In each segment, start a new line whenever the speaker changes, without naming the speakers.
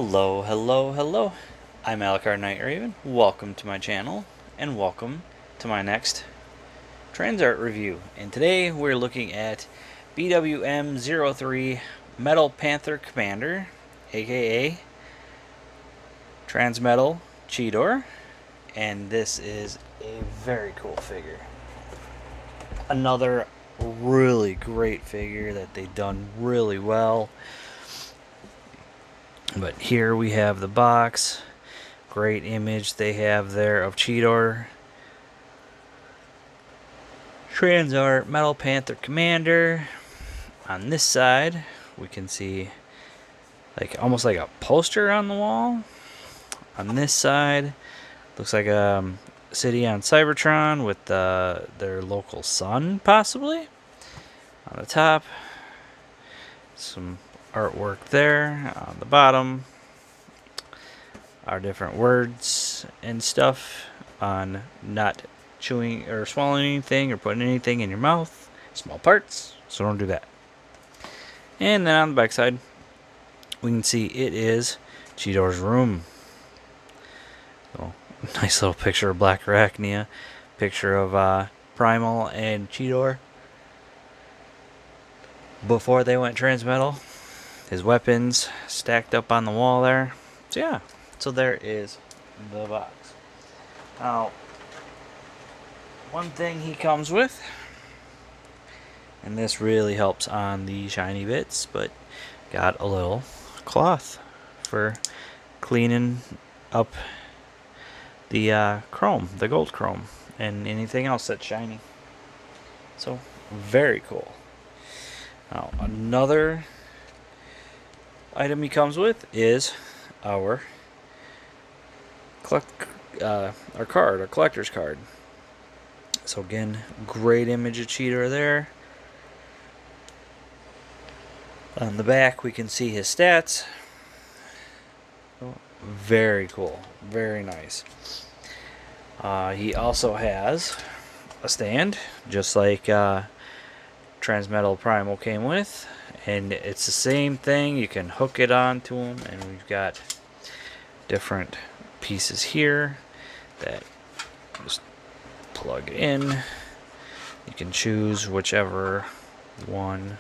Hello, hello, hello. I'm Alucard Night Raven. Welcome to my channel, and welcome to my next Transart review. And today we're looking at BWM-03 Metal Panther Commander, aka Transmetal Cheetor. And this is a very cool figure. Another really great figure that they've done really well. But here we have the box. Great image they have there of Cheetor. Transart Metal Panther Commander. On this side, we can see almost like a poster on the wall. On this side, looks like a city on Cybertron with their local sun, possibly. On the top, some artwork there. On the bottom, our different words and stuff on not chewing or swallowing anything or putting anything in your mouth. Small parts, so don't do that. And then on the back side, we can see it is Cheetor's room. So, nice little picture of Black Arachnia, picture of Primal and Cheetor before they went Transmetal. His weapons stacked up on the wall there. So yeah, so there is the box. Now, one thing he comes with, and this really helps on the shiny bits, but got a little cloth for cleaning up the chrome, the gold chrome, and anything else that's shiny. So, very cool. Now, another item he comes with is our collector's card. So again, great image of Cheetor there. On the back, we can see his stats. Very cool, very nice. He also has a stand, just like Transmetal Primal came with, and it's the same thing. You can hook it onto him, and we've got different pieces here that just plug in. You can choose whichever one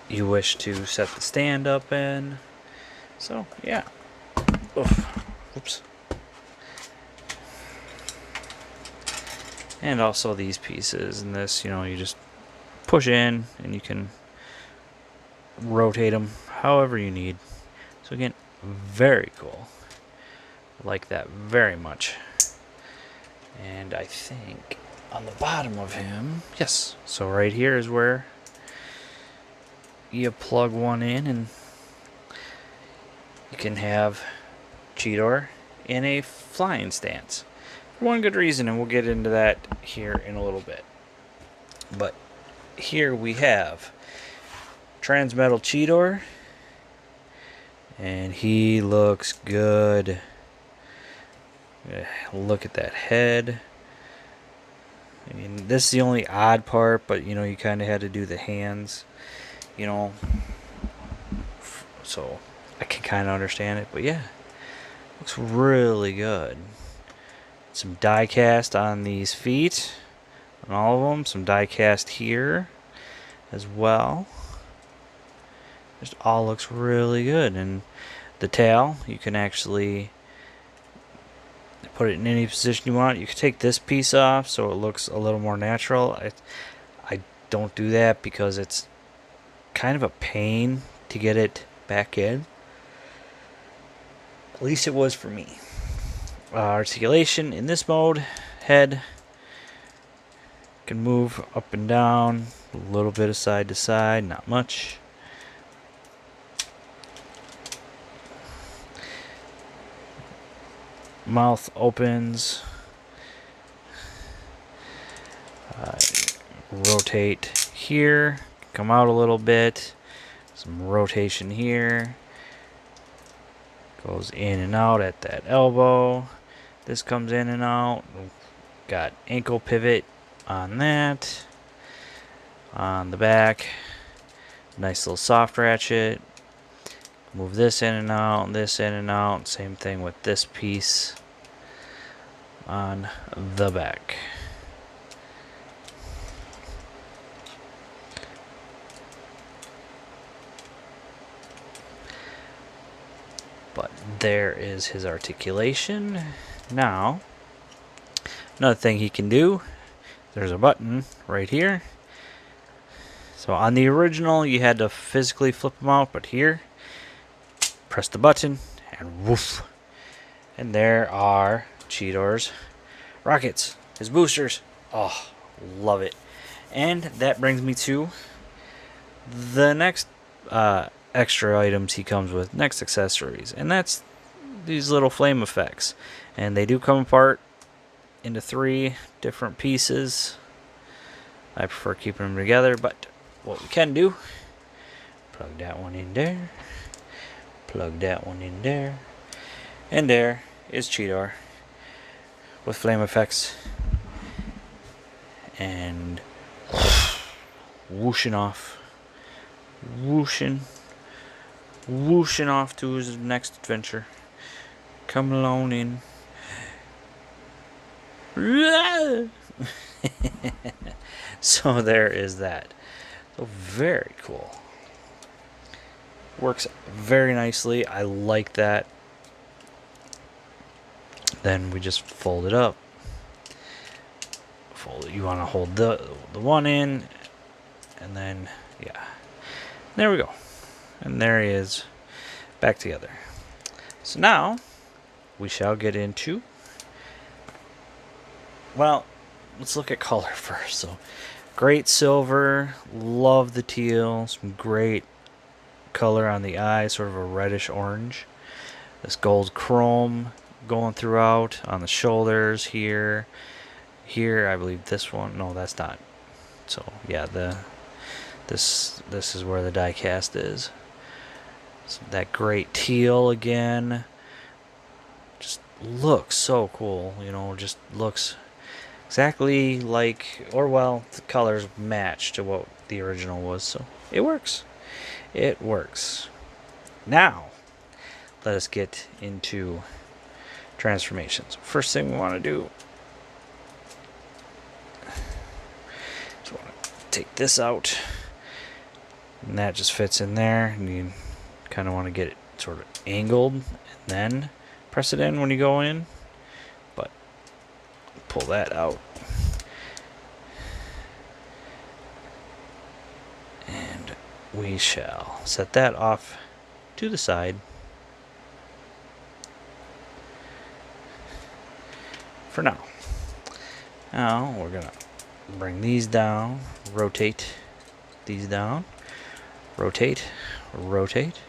you wish to set the stand up in. So yeah. Oops. And also these pieces, and this, you just push in and you can rotate them however you need. So again, very cool. Like that very much. And I think on the bottom of him, yes, so right here is where you plug one in, and you can have Cheetor in a flying stance for one good reason, and we'll get into that here in a little bit. But here we have Transmetal Cheetor, and he looks good. Look at that head. I mean, this is the only odd part, but you kind of had to do the hands, so I can kind of understand it. But yeah, looks really good. Some die cast on these feet, on all of them. Some die cast here as well. Just all looks really good. And the tail, you can actually put it in any position you want. You can take this piece off so it looks a little more natural. I don't do that because it's kind of a pain to get it back in. At least it was for me. Articulation in this mode. Head can move up and down a little bit of side to side, not much. Mouth opens. Rotate here. Come out a little bit. Some rotation here. Goes in and out at that elbow. This comes in and out. Got ankle pivot on that. On the back, nice little soft ratchet. Move this in and out, this in and out. Same thing with this piece on the back. But there is his articulation. Now, another thing he can do, there's a button right here. So on the original, you had to physically flip them out, but here, press the button, and woof. And there are Cheetor's rockets, his boosters. Oh, love it. And that brings me to the next extra items he comes with, next accessories, and that's these little flame effects. And they do come apart into 3 different pieces. I prefer keeping them together, but what we can do, plug that one in there, plug that one in there, and there is Cheetor with flame effects and whooshing off, whooshing off to his next adventure. Come along in. So there is that. So very cool. Works very nicely. I like that. Then we just fold it up. Fold it. You want to hold the one in, and then yeah, there we go. And there he is, back together. So now we shall get into, well, let's look at color first. So great silver, love the teal, some great color on the eye, sort of a reddish orange. This gold chrome going throughout on the shoulders here. Here, I believe this one, no, that's not. So yeah, this is where the die cast is. So that great teal again. Just looks so cool, you know, just looks exactly like, or well, the colors match to what the original was, so it works. It works. Now, let us get into transformations. First thing we want to do is want to take this out, and that just fits in there, and you kind of want to get it sort of angled, and then press it in when you go in, but pull that out. And we shall set that off to the side for now. Now we're gonna bring these down, rotate these down, rotate, rotate,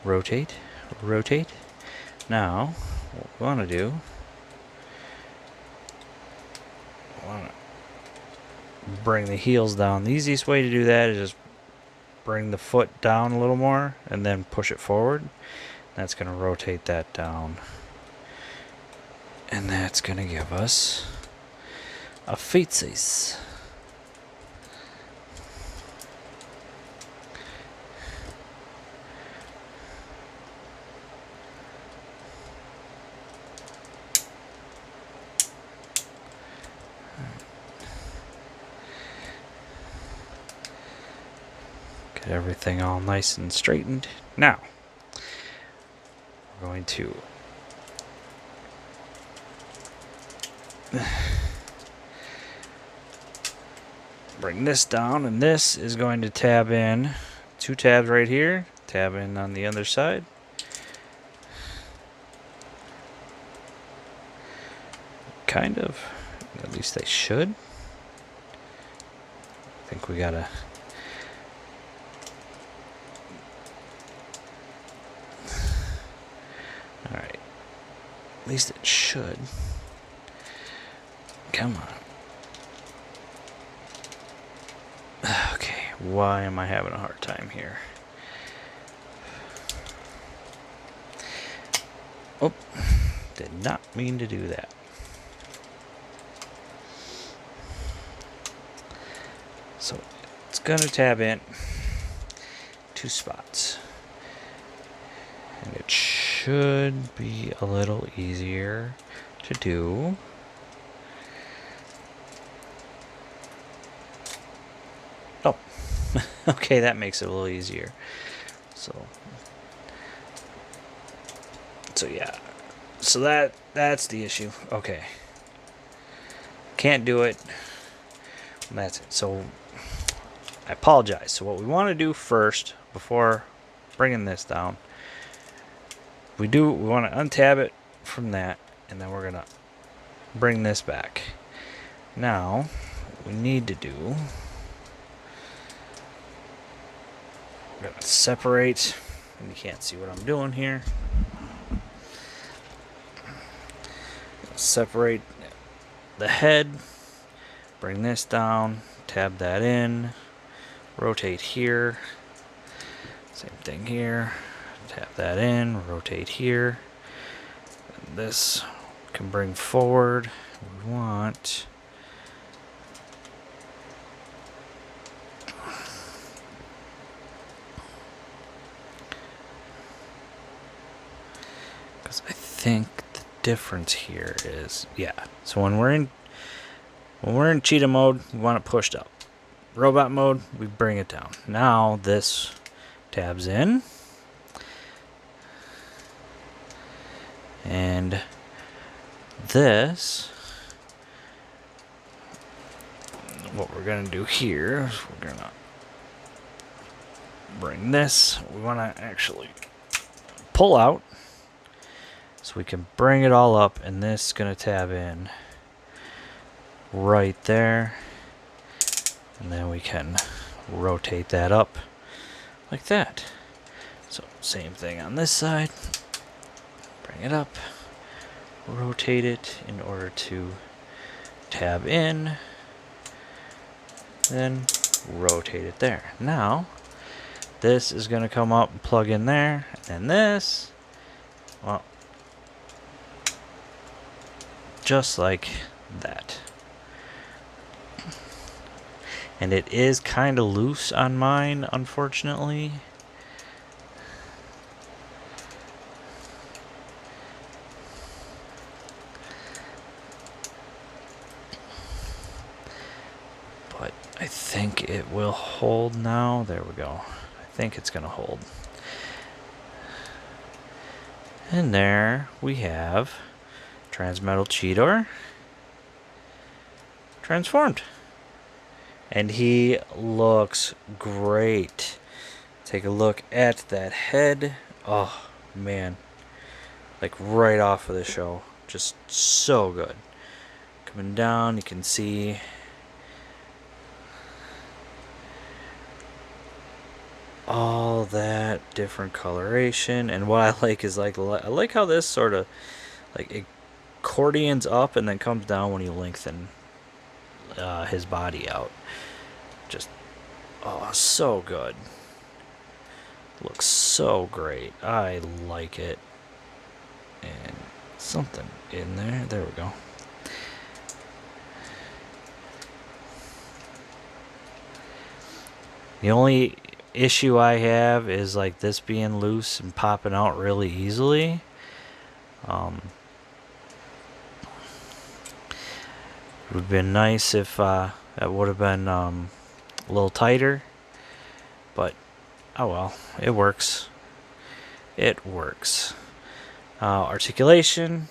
rotate, rotate. Now what we want to do, we want to bring the heels down. The easiest way to do that is just bring the foot down a little more and then push it forward. That's going to rotate that down, and that's going to give us a feetsies. Get everything all nice and straightened. Now, we're going to bring this down, and this is going to tab in. 2 tabs right here, tab in on the other side. Kind of, at least they should. I think we gotta alright. At least it should. Come on. Okay, why am I having a hard time here? Oh, did not mean to do that. So it's gonna tab in 2 spots. which should be a little easier to do. Oh, okay, that makes it a little easier. So yeah, so that's the issue. Okay, can't do it. That's it. So I apologize. So what we want to do first, before bringing this down, we want to untab it from that, and then we're gonna bring this back. Now what we need to do, we're gonna separate, and you can't see what I'm doing here. Separate the head, bring this down, tab that in, rotate here, same thing here, tap that in, rotate here. And this can bring forward. We want because I think the difference here is, yeah, so when we're in cheetah mode, we want it pushed up. Robot mode, we bring it down. Now this tabs in, and this, what we're gonna do here is we're gonna bring this, we want to actually pull out so we can bring it all up, and this is gonna tab in right there, and then we can rotate that up like that. So same thing on this side, bring it up, rotate it in order to tab in, then rotate it there. Now this is going to come up and plug in there, and this, well, just like that. And it is kind of loose on mine, unfortunately. But I think it will hold now. There we go. I think it's going to hold. And there we have Transmetal Cheetor transformed. And he looks great. Take a look at that head. Oh, man. Like right off of the show. Just so good. Coming down, you can see all that different coloration. And what I like is, like, I like how this sort of like accordions up and then comes down when you lengthen his body out. Just, oh, so good. Looks so great. I like it. And something in there. There we go. The only issue I have is like this being loose and popping out really easily. It would have been nice if that would have been a little tighter, but oh well, it works. It works. Articulation,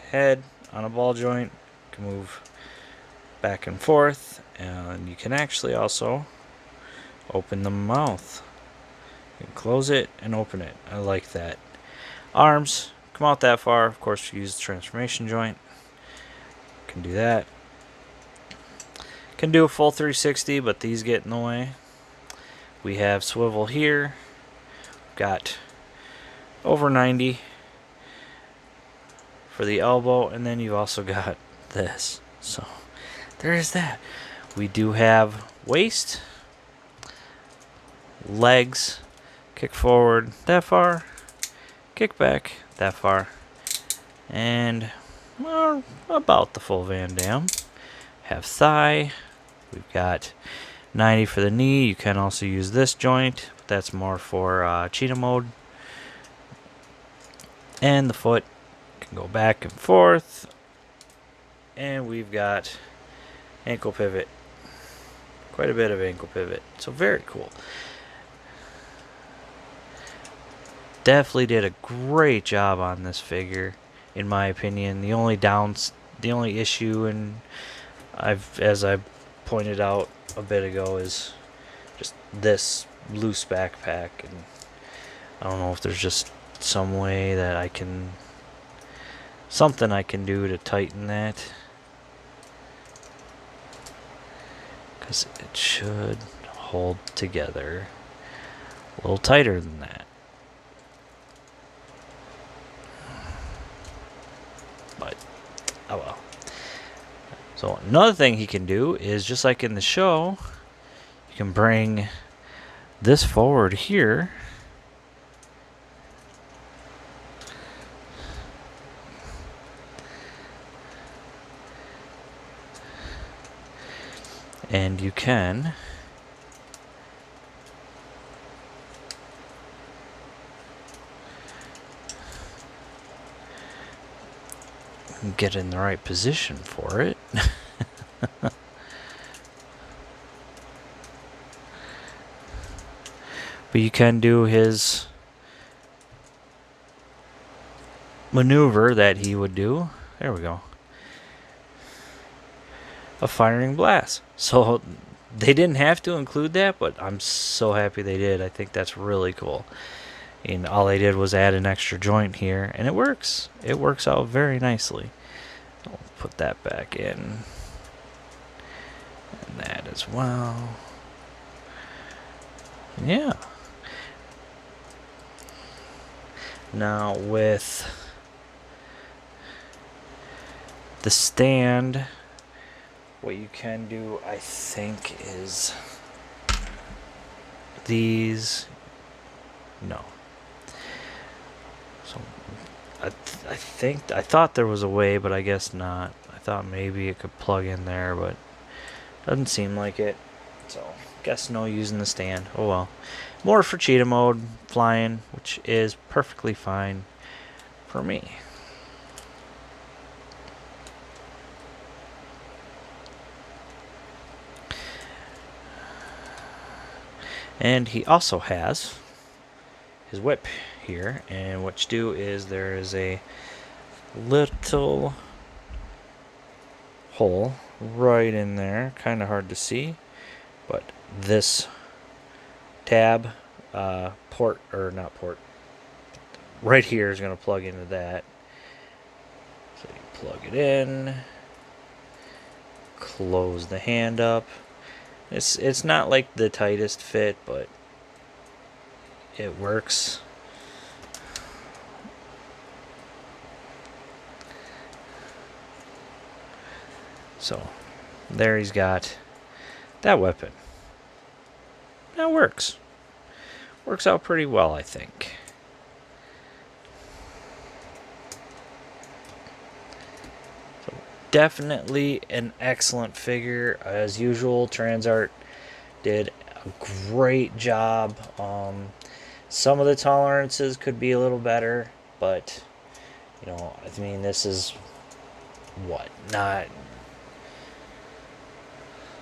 head on a ball joint, can move back and forth, and you can actually also open the mouth. You can close it and open it. I like that. Arms come out that far. Of course, you use the transformation joint. Can do that. Can do a full 360, but these get in the way. We have swivel here. Got over 90 for the elbow, and then you've also got this. So there is that. We do have waist, legs, kick forward that far, kick back that far, and well, about the full Van Damme. Have thigh. We've got 90 for the knee. You can also use this joint, but that's more for cheetah mode. And the foot can go back and forth. And we've got ankle pivot. Quite a bit of ankle pivot. So very cool. Definitely did a great job on this figure, in my opinion. The only issue, and as I pointed out a bit ago, is just this loose backpack, and I don't know if there's just some way that something I can do to tighten that, because it should hold together a little tighter than that. But oh well. So another thing he can do is, just like in the show, you can bring this forward here. And you can get in the right position for it. But you can do his maneuver that he would do. There we go. A firing blast. So they didn't have to include that, but I'm so happy they did. I think that's really cool. And all they did was add an extra joint here, and it works. It works out very nicely. I'll put that back in. And that as well. Yeah. Now with the stand, what you can do, I think, is these. No. So I thought there was a way, but I guess not. I thought maybe it could plug in there, but doesn't seem like it. So guess no using the stand. Oh well. More for cheetah mode flying, which is perfectly fine for me. And he also has his whip here, and what you do is there is a little hole right in there, kind of hard to see, but this tab port, or not port, right here is going to plug into that. So you plug it in, close the hand up. It's not like the tightest fit, but it works. So there he's got that weapon. That works. Works out pretty well, I think. So definitely an excellent figure. As usual, Transart did a great job. Some of the tolerances could be a little better, but you know, I mean, this is what, not,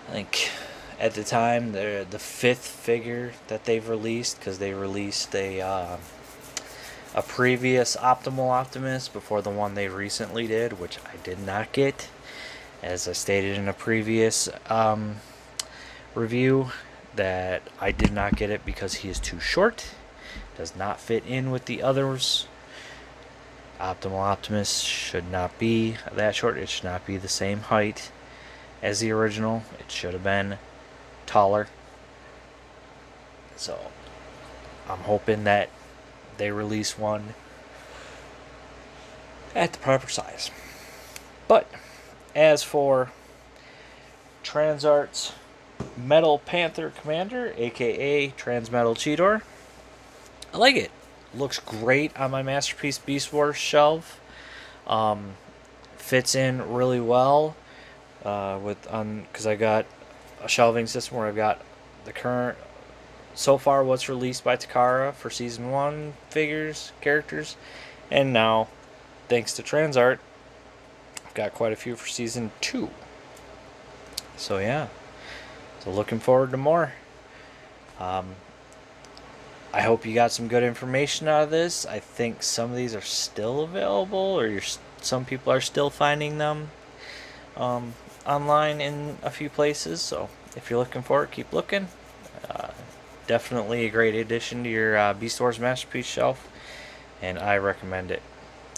I think at the time they're the 5th figure that they've released, because they released a previous Optimal Optimus before the one they recently did, which I did not get, as I stated in a previous review, that I did not get it because he is too short, does not fit in with the others. Optimal Optimus should not be that short. It should not be the same height as the original. It should have been taller. So I'm hoping that they release one at the proper size. But as for Transart's Metal Panther Commander, aka Transmetal Cheetor, I like it. Looks great on my Masterpiece Beast Wars shelf. Fits in really well because I got a shelving system where I've got the current, so far what's released by Takara for season 1 characters, And now, thanks to Transart, I've got quite a few for season 2. So yeah, so looking forward to more. I hope you got some good information out of this. I think some of these are still available, or some people are still finding them online in a few places. So if you're looking for it, keep looking. Definitely a great addition to your Beast Wars Masterpiece shelf, and I recommend it.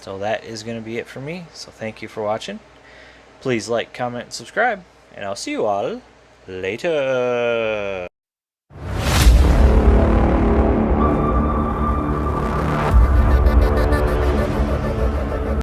So that is going to be it for me. So thank you for watching. Please like, comment, and subscribe, and I'll see you all later.